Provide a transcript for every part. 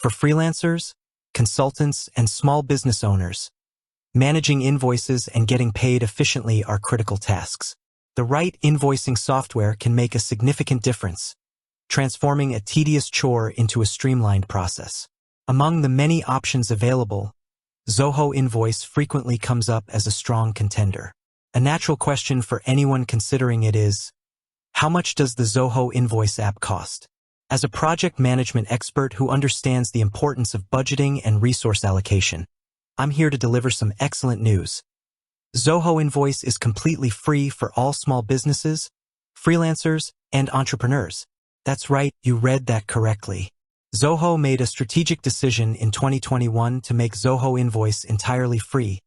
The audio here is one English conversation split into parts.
For freelancers, consultants, and small business owners, managing invoices and getting paid efficiently are critical tasks. The right invoicing software can make a significant difference, transforming a tedious chore into a streamlined process. Among the many options available, Zoho Invoice frequently comes up as a strong contender. A natural question for anyone considering it is, how much does the Zoho Invoice app cost? As a project management expert who understands the importance of budgeting and resource allocation, I'm here to deliver some excellent news. Zoho Invoice is completely free for all small businesses, freelancers, and entrepreneurs. That's right, you read that correctly. Zoho made a strategic decision in 2021 to make Zoho Invoice entirely free,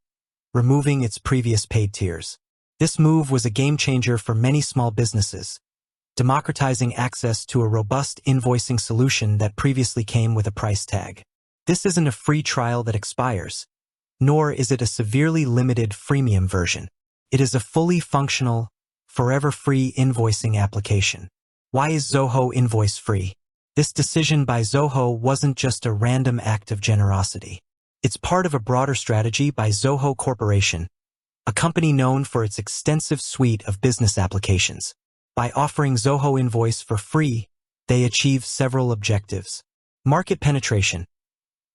removing its previous paid tiers. This move was a game changer for many small businesses, democratizing access to a robust invoicing solution that previously came with a price tag. This isn't a free trial that expires, nor is it a severely limited freemium version. It is a fully functional, forever free invoicing application. Why is Zoho Invoice free? This decision by Zoho wasn't just a random act of generosity. It's part of a broader strategy by Zoho Corporation, a company known for its extensive suite of business applications. By offering Zoho Invoice for free, they achieve several objectives. Market penetration.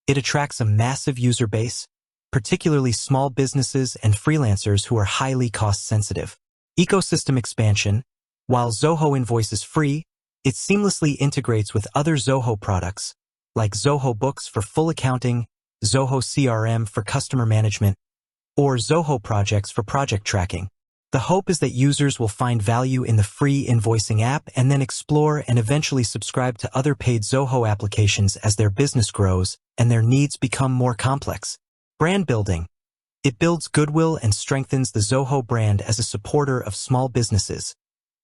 It attracts a massive user base, particularly small businesses and freelancers who are highly cost-sensitive. Ecosystem expansion. While Zoho Invoice is free, it seamlessly integrates with other Zoho products, like Zoho Books for full accounting, Zoho CRM for customer management, or Zoho Projects for project tracking. The hope is that users will find value in the free invoicing app and then explore and eventually subscribe to other paid Zoho applications as their business grows and their needs become more complex. Brand building. It builds goodwill and strengthens the Zoho brand as a supporter of small businesses,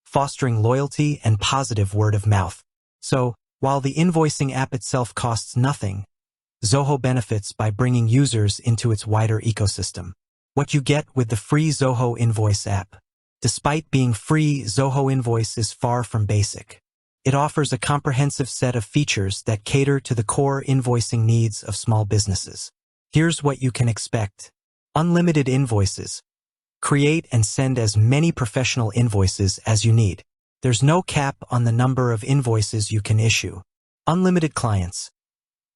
fostering loyalty and positive word of mouth. So, while the invoicing app itself costs nothing, Zoho benefits by bringing users into its wider ecosystem. What you get with the free Zoho Invoice app. Despite being free, Zoho Invoice is far from basic. It offers a comprehensive set of features that cater to the core invoicing needs of small businesses. Here's what you can expect. Unlimited invoices. Create and send as many professional invoices as you need. There's no cap on the number of invoices you can issue. Unlimited clients.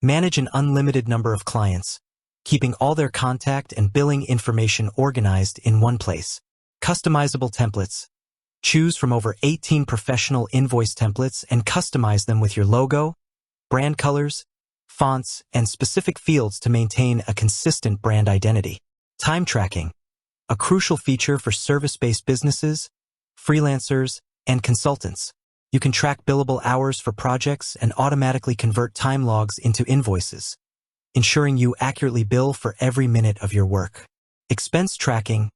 Manage an unlimited number of clients, keeping all their contact and billing information organized in one place. Customizable templates. Choose from over 18 professional invoice templates and customize them with your logo, brand colors, fonts, and specific fields to maintain a consistent brand identity. Time tracking. A crucial feature for service-based businesses, freelancers, and consultants. You can track billable hours for projects and automatically convert time logs into invoices, ensuring you accurately bill for every minute of your work. Expense tracking.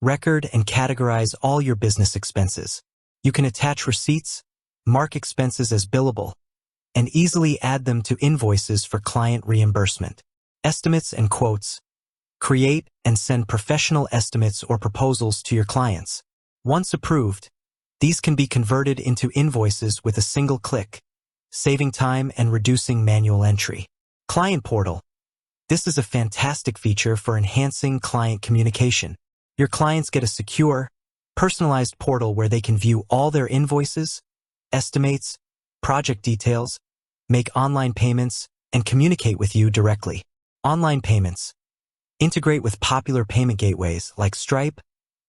Record and categorize all your business expenses. You can attach receipts, mark expenses as billable, and easily add them to invoices for client reimbursement. Estimates and quotes. Create and send professional estimates or proposals to your clients. Once approved, these can be converted into invoices with a single click, saving time and reducing manual entry. Client portal. This is a fantastic feature for enhancing client communication. Your clients get a secure, personalized portal where they can view all their invoices, estimates, project details, make online payments, and communicate with you directly. Online payments. Integrate with popular payment gateways like Stripe,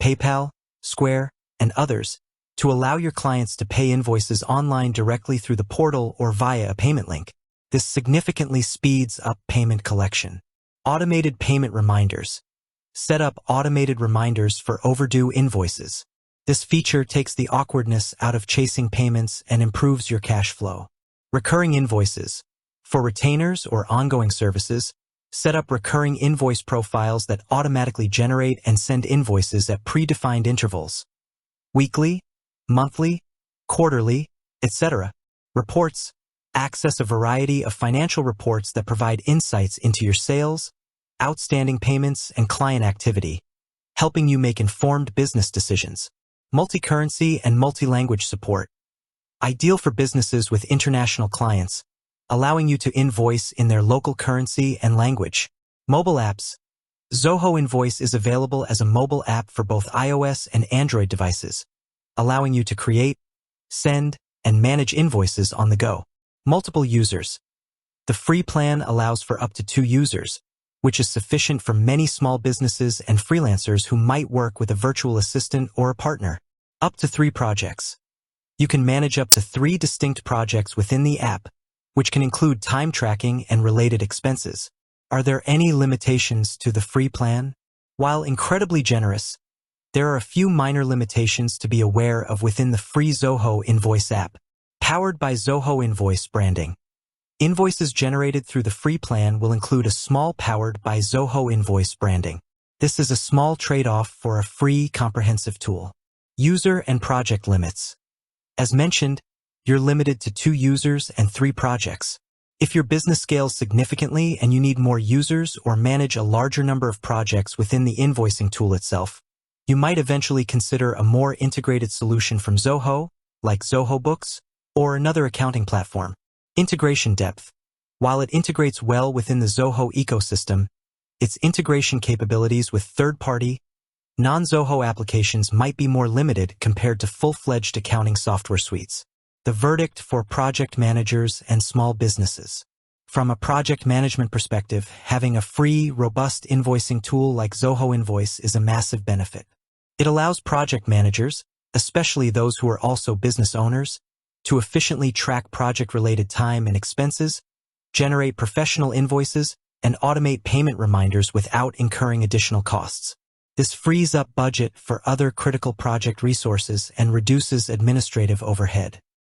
PayPal, Square, and others to allow your clients to pay invoices online directly through the portal or via a payment link. This significantly speeds up payment collection. Automated payment reminders. Set up automated reminders for overdue invoices. This feature takes the awkwardness out of chasing payments and improves your cash flow. Recurring invoices. For retainers or ongoing services, set up recurring invoice profiles that automatically generate and send invoices at predefined intervals. Weekly, monthly, quarterly, etc. Reports. Access a variety of financial reports that provide insights into your sales, outstanding payments, and client activity, helping you make informed business decisions. Multi-currency and multi-language support. Ideal for businesses with international clients, allowing you to invoice in their local currency and language. Mobile apps. Zoho Invoice is available as a mobile app for both iOS and Android devices, allowing you to create, send, and manage invoices on the go. Multiple users. The free plan allows for up to 2 users, which is sufficient for many small businesses and freelancers who might work with a virtual assistant or a partner. Up to 3 projects. You can manage up to 3 distinct projects within the app, which can include time tracking and related expenses. Are there any limitations to the free plan? While incredibly generous, there are a few minor limitations to be aware of within the free Zoho Invoice app. Powered by Zoho Invoice branding. Invoices generated through the free plan will include a small powered by Zoho Invoice branding. This is a small trade-off for a free, comprehensive tool. User and project limits. As mentioned, you're limited to 2 users and 3 projects. If your business scales significantly and you need more users or manage a larger number of projects within the invoicing tool itself, you might eventually consider a more integrated solution from Zoho, like Zoho Books, or another accounting platform. Integration depth. While it integrates well within the Zoho ecosystem, its integration capabilities with third-party, non-Zoho applications might be more limited compared to full-fledged accounting software suites. The verdict for project managers and small businesses. From a project management perspective, having a free, robust invoicing tool like Zoho Invoice is a massive benefit. It allows project managers, especially those who are also business owners, to efficiently track project-related time and expenses, generate professional invoices, and automate payment reminders without incurring additional costs. This frees up budget for other critical project resources and reduces administrative overhead.